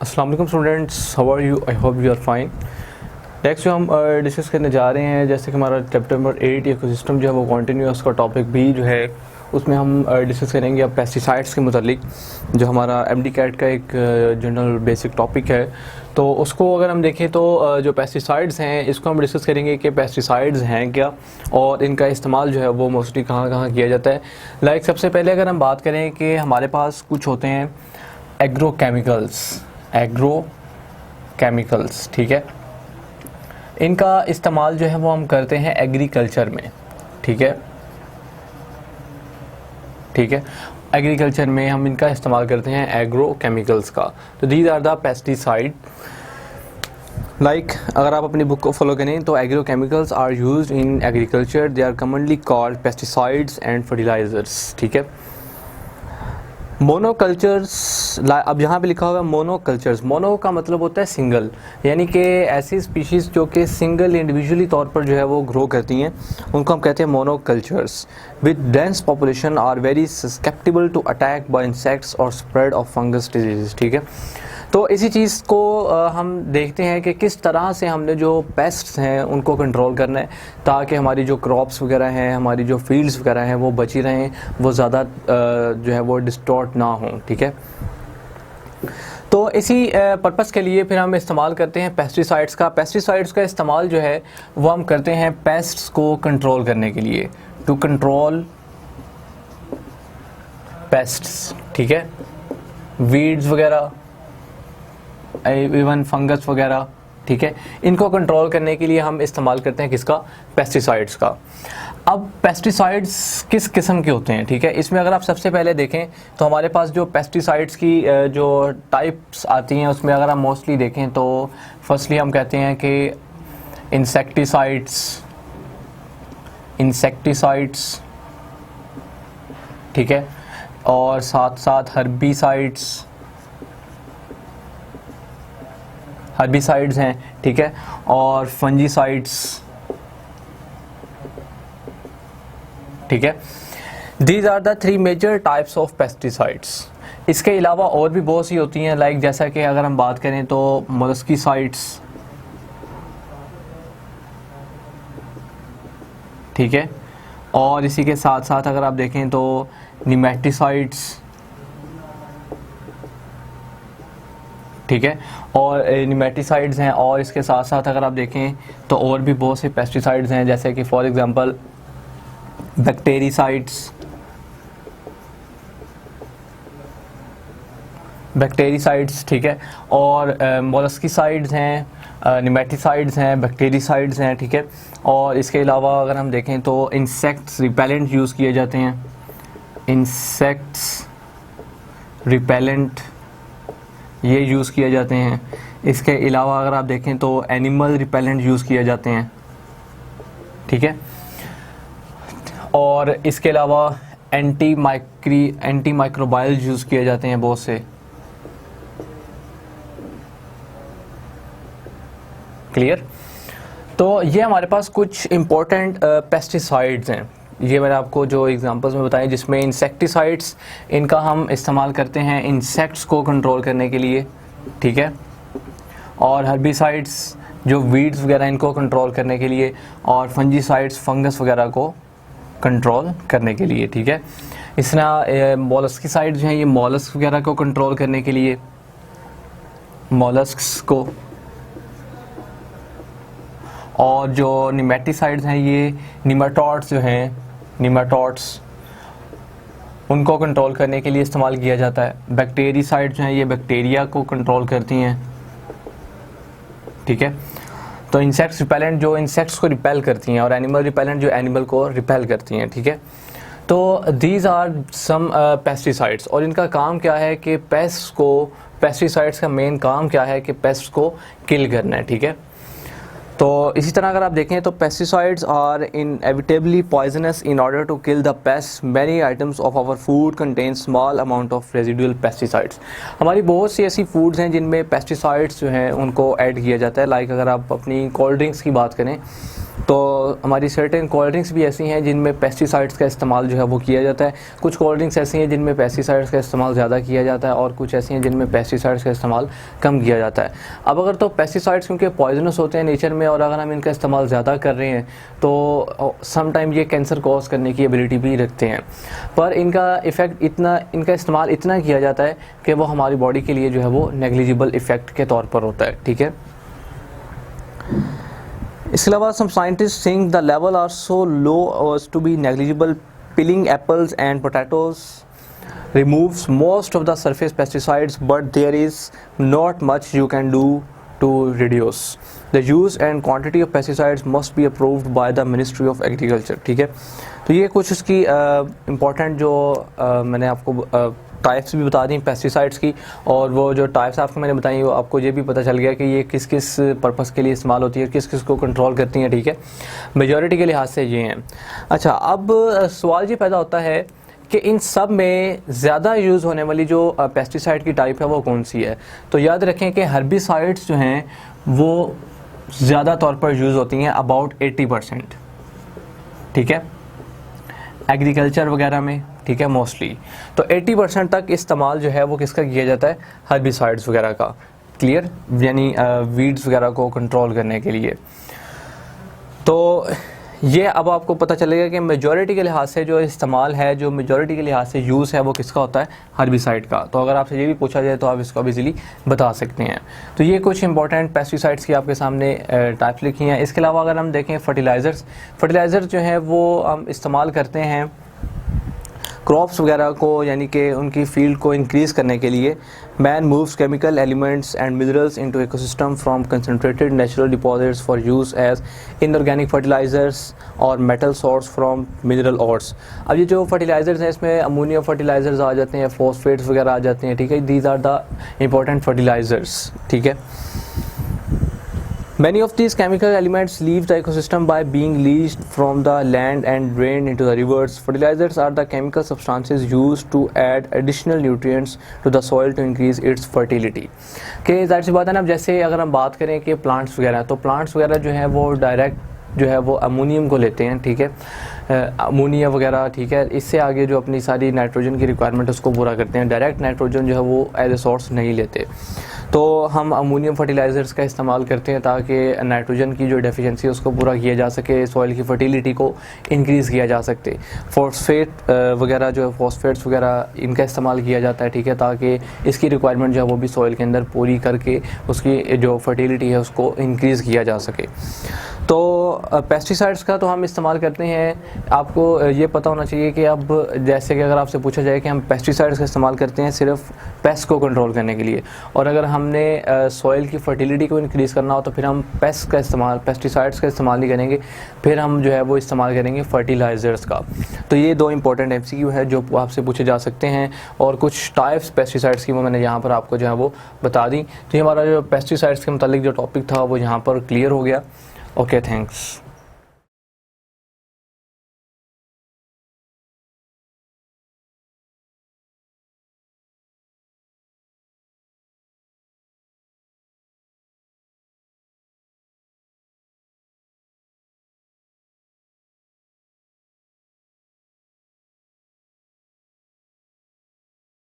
अस्सलाम वालेकुम students, how are you? I hope you are fine. Next जो हम डिस्कस करने जा रहे हैं, जैसे कि हमारा चैप्टर नंबर 8 इकोसिस्टम जो है वो कंटिन्यूस का टॉपिक भी जो है उसमें हम डिस्कस करेंगे अब पेस्टिसाइड्स के मुतालिक, जो हमारा एमडी कैट का एक जनरल बेसिक टॉपिक है। तो उसको अगर हम देखें तो जो पेस्टिसाइड्स हैं इसको हम डिस्कस करेंगे कि पेस्टिसाइड्स हैं क्या और इनका इस्तेमाल जो है वो मोस्टली कहाँ कहाँ किया जाता है। लाइक सबसे पहले अगर हम बात करें कि हमारे पास कुछ होते हैं एग्रो केमिकल्स, ठीक है। इनका इस्तेमाल जो है वो हम करते हैं एग्रीकल्चर में, ठीक है। एग्रीकल्चर में हम इनका इस्तेमाल करते हैं एग्रो केमिकल्स का। तो these are the pesticide. Like अगर आप अपनी बुक को फॉलो करें तो agro chemicals are used in agriculture, they are commonly called pesticides and fertilizers, ठीक है। मोनोकल्चर्स, अब यहाँ पे लिखा हुआ है मोनोकल्चर्स। मोनो का मतलब होता है सिंगल, यानी कि ऐसी स्पीशीज़ जो कि सिंगल इंडिविजुअली तौर पर जो है वो ग्रो करती हैं, उनको हम कहते हैं monocultures. With dense population are very susceptible to attack by insects और स्प्रेड ऑफ फंगस डिजीज़, ठीक है। तो इसी चीज़ को हम देखते हैं कि किस तरह से हमने जो पेस्ट्स हैं उनको कंट्रोल करना है ताकि हमारी जो क्रॉप्स वगैरह हैं, हमारी जो फील्ड्स वगैरह हैं वो बची रहें, वो ज़्यादा जो है वो डिस्टॉर्ट ना हों, ठीक है। तो इसी पर्पस के लिए फिर हम इस्तेमाल करते हैं पेस्टिसाइड्स का। पेस्टिसाइड्स का इस्तेमाल जो है वो हम करते हैं पेस्ट्स को कंट्रोल करने के लिए, टू कंट्रोल पेस्ट्स, ठीक है। वीड्स वगैरह, इवन फंगस वगैरह, ठीक है, इनको कंट्रोल करने के लिए हम इस्तेमाल करते हैं किसका? पेस्टिसाइड्स का। अब पेस्टिसाइड्स किस किस्म के होते हैं, ठीक है। इसमें अगर आप सबसे पहले देखें तो हमारे पास जो पेस्टिसाइड्स की जो टाइप्स आती हैं उसमें अगर हम मोस्टली देखें तो फर्स्टली हम कहते हैं कि इंसेक्टिसाइड्स, ठीक है, और साथ साथ हर्बिसाइड्स हैं, ठीक है, और फंजीसाइड्स, ठीक है। These are the 3 major types of pesticides. इसके अलावा और भी बहुत सी होती हैं, लाइक जैसा कि अगर हम बात करें तो मोलस्किसाइड्स, ठीक है, और इसी के साथ साथ अगर आप देखें तो निमेटिसाइड्स, ठीक है, और निमेटिसाइड्स हैं। और इसके साथ साथ अगर आप देखें तो और भी बहुत से पेस्टिसाइड्स हैं, जैसे कि फॉर एग्जांपल बैक्टीरिसाइड्स, ठीक है, और मोलस्किसाइड्स हैं, निमेटिसाइड्स हैं, बैक्टीरिसाइड्स हैं, ठीक है। और इसके अलावा अगर हम देखें तो इंसेक्ट्स रिपेलेंट यूज़ किए जाते हैं, इंसेक्ट्स रिपेलेंट ये यूज़ किए जाते हैं। इसके अलावा अगर आप देखें तो एनिमल रिपेलेंट यूज़ किए जाते हैं, ठीक है। और इसके अलावा एंटी माइक्रोबाइल यूज़ किए जाते हैं बहुत से। क्लियर? तो ये हमारे पास कुछ इम्पोर्टेंट पेस्टिसाइड्स हैं। ये मैंने आपको जो एग्जांपल्स में बताए, जिसमें इंसेक्टिसाइड्स, इनका हम इस्तेमाल करते हैं इंसेक्ट्स को कंट्रोल करने के लिए, ठीक है, और हर्बिसाइड्स जो वीड्स वगैरह इनको कंट्रोल करने के लिए, और फंजीसाइड्स फंगस वगैरह को कंट्रोल करने के लिए, ठीक है। इस तरह मोलस्किसाइड्स जो हैं ये मॉलस्क वगैरह को कंट्रोल करने के लिए, मॉलस्क्स को, और जो निमेटिसाइड्स हैं ये निमेटोड्स जो हैं, निमेटोड्स उनको कंट्रोल करने के लिए इस्तेमाल किया जाता है। बैक्टीरिसाइड्स जो हैं ये बैक्टीरिया को कंट्रोल करती हैं, ठीक है। तो इंसेक्ट्स रिपेलेंट जो इंसेक्ट्स को रिपेल करती हैं, और एनिमल रिपेलेंट जो एनिमल को रिपेल करती हैं, ठीक है। तो दीज आर सम पेस्टिसाइड्स, और इनका काम क्या है कि पेस्ट को, पेस्टिसाइड्स का मेन काम क्या है कि पेस्ट को किल करना है, ठीक है। तो इसी तरह अगर आप देखें तो pesticides are inevitably poisonous in order to kill the pest many items of our food contain small amount of residual pesticides. हमारी बहुत सी ऐसी फूड्स हैं जिनमें पेस्टिसाइड्स जो हैं उनको ऐड किया जाता है। लाइक अगर आप अपनी कोल्ड ड्रिंक्स की बात करें तो हमारी सर्टेन कोल्ड ड्रिंक्स भी ऐसी हैं जिनमें पेस्टिसाइड्स का इस्तेमाल जो है वो किया जाता है। कुछ कोल्ड ड्रिंक्स ऐसी हैं जिनमें पेस्टिसाइड्स का इस्तेमाल ज़्यादा किया जाता है और कुछ ऐसी हैं जिनमें पेस्टिसाइड्स का इस्तेमाल कम किया जाता है। अब अगर तो पेस्टिसाइड्स क्योंकि पॉइजनस होते हैं नेचर में और अगर हम इनका इस्तेमाल ज़्यादा कर रहे हैं तो सम टाइम ये कैंसर कॉज करने की एबिलिटी भी रखते हैं, पर इनका इस्तेमाल इतना किया जाता है कि वो हमारी बॉडी के लिए जो है वो नेग्लिजिबल इफ़ेक्ट के तौर पर होता है। ठीक है, इसके अलावा some scientists think the level are so low as to be negligible. Peeling apples and potatoes removes most of the surface pesticides, but there is not much you can do to reduce. The use and quantity of pesticides must be approved by the Ministry of Agriculture. ठीक है, तो ये कुछ उसकी important जो मैंने आपको types भी बता दी पेस्टिसाइड्स की, और वो जो टाइप्स आपको मैंने बताई वो आपको ये भी पता चल गया कि ये किस किस पर्पस के लिए इस्तेमाल होती है, किस किस को कंट्रोल करती हैं। ठीक है, मेजॉरिटी के लिहाज से ये हैं। अच्छा, अब सवाल ये पैदा होता है कि इन सब में ज़्यादा यूज़ होने वाली जो पेस्टिसाइड की टाइप है वो कौन सी है। तो याद रखें कि हर्बिसाइड्स जो हैं वो ज़्यादा तौर पर यूज़ होती हैं, अबाउट 80%। ठीक है, एग्रीकल्चर वगैरह में, ठीक है, मोस्टली तो 80% तक इस्तेमाल जो है वो किसका किया जाता है, हर्बिसाइड्स वगैरह का। क्लियर, यानी वीड्स वगैरह को कंट्रोल करने के लिए। तो ये अब आपको पता चलेगा कि मेजॉरिटी के लिहाज से जो इस्तेमाल है, जो मेजॉरिटी के लिहाज से यूज़ है वो किसका होता है, हर्बिसाइड का। तो अगर आपसे ये भी पूछा जाए तो आप इसको इजीली बता सकते हैं। तो ये कुछ इंपॉर्टेंट पेस्टिसाइड्स की आपके सामने टाइप्स लिखी हैं। इसके अलावा अगर हम देखें फर्टिलाइज़र्स जो हैं वो हम इस्तेमाल करते हैं क्रॉप्स वगैरह को, यानी कि उनकी फील्ड को इंक्रीज़ करने के लिए। Man moves chemical elements and minerals into ecosystem from concentrated natural deposits for use as inorganic fertilizers और metal source from mineral ores. अब ये जो फर्टिलाइजर्स हैं इसमें अमोनिया फर्टिलाइजर्स आ जाते हैं, फॉस्फेट्स वगैरह आ जाते हैं। ठीक है, these are the important fertilizers. ठीक है, Many of these chemical elements leave the ecosystem by being leached from the land and drained into the rivers. Fertilizers are the chemical substances used to add additional nutrients to the soil to increase its fertility. कि जाहिर सी बात है ना, अब जैसे अगर हम बात करें कि प्लांट्स वगैरह, तो प्लांट्स वगैरह जो है वो डायरेक्ट जो है वो अमोनियम को लेते हैं। ठीक है, अमोनिया वगैरह, ठीक है, इससे आगे जो अपनी सारी नाइट्रोजन की रिक्वायरमेंट उसको पूरा करते हैं। डायरेक्ट नाइट्रोजन जो है वो एज ए सोर्स नहीं लेते, तो हम अमोनियम फर्टिलाइज़र्स का इस्तेमाल करते हैं ताकि नाइट्रोजन की जो डेफिशिएंसी है उसको पूरा किया जा सके, सॉइल की फर्टिलिटी को इंक्रीज़ किया जा सकते। फॉस्फेट वगैरह जो है, फॉस्फेट्स वगैरह इनका इस्तेमाल किया जाता है। ठीक है, ताकि इसकी रिक्वायरमेंट जो है वो भी सॉइल के अंदर पूरी करके उसकी जो फर्टिलिटी है उसको इंक्रीज़ किया जा सके। तो पेस्टिसाइड्स का तो हम इस्तेमाल करते हैं। आपको ये पता होना चाहिए कि अब जैसे कि अगर आपसे पूछा जाए कि हम पेस्टिसाइड्स का इस्तेमाल करते हैं सिर्फ पेस्ट को कंट्रोल करने के लिए, और अगर हमने सॉइल की फर्टिलिटी को इंक्रीज़ करना हो तो फिर हम पेस्टिसाइड्स का इस्तेमाल नहीं करेंगे, फिर हम जो है वो इस्तेमाल करेंगे फर्टिलाइज़र्स का। तो ये दो इंपॉर्टेंट MCQ है जो आपसे पूछे जा सकते हैं, और कुछ टाइप्स पेस्टिसाइड्स की वो मैंने यहाँ पर आपको जो है वो बता दी। तो ये हमारा जो पेस्टिसाइड्स के मतलब जो टॉपिक था वो यहाँ पर क्लियर हो गया। Okay, thanks.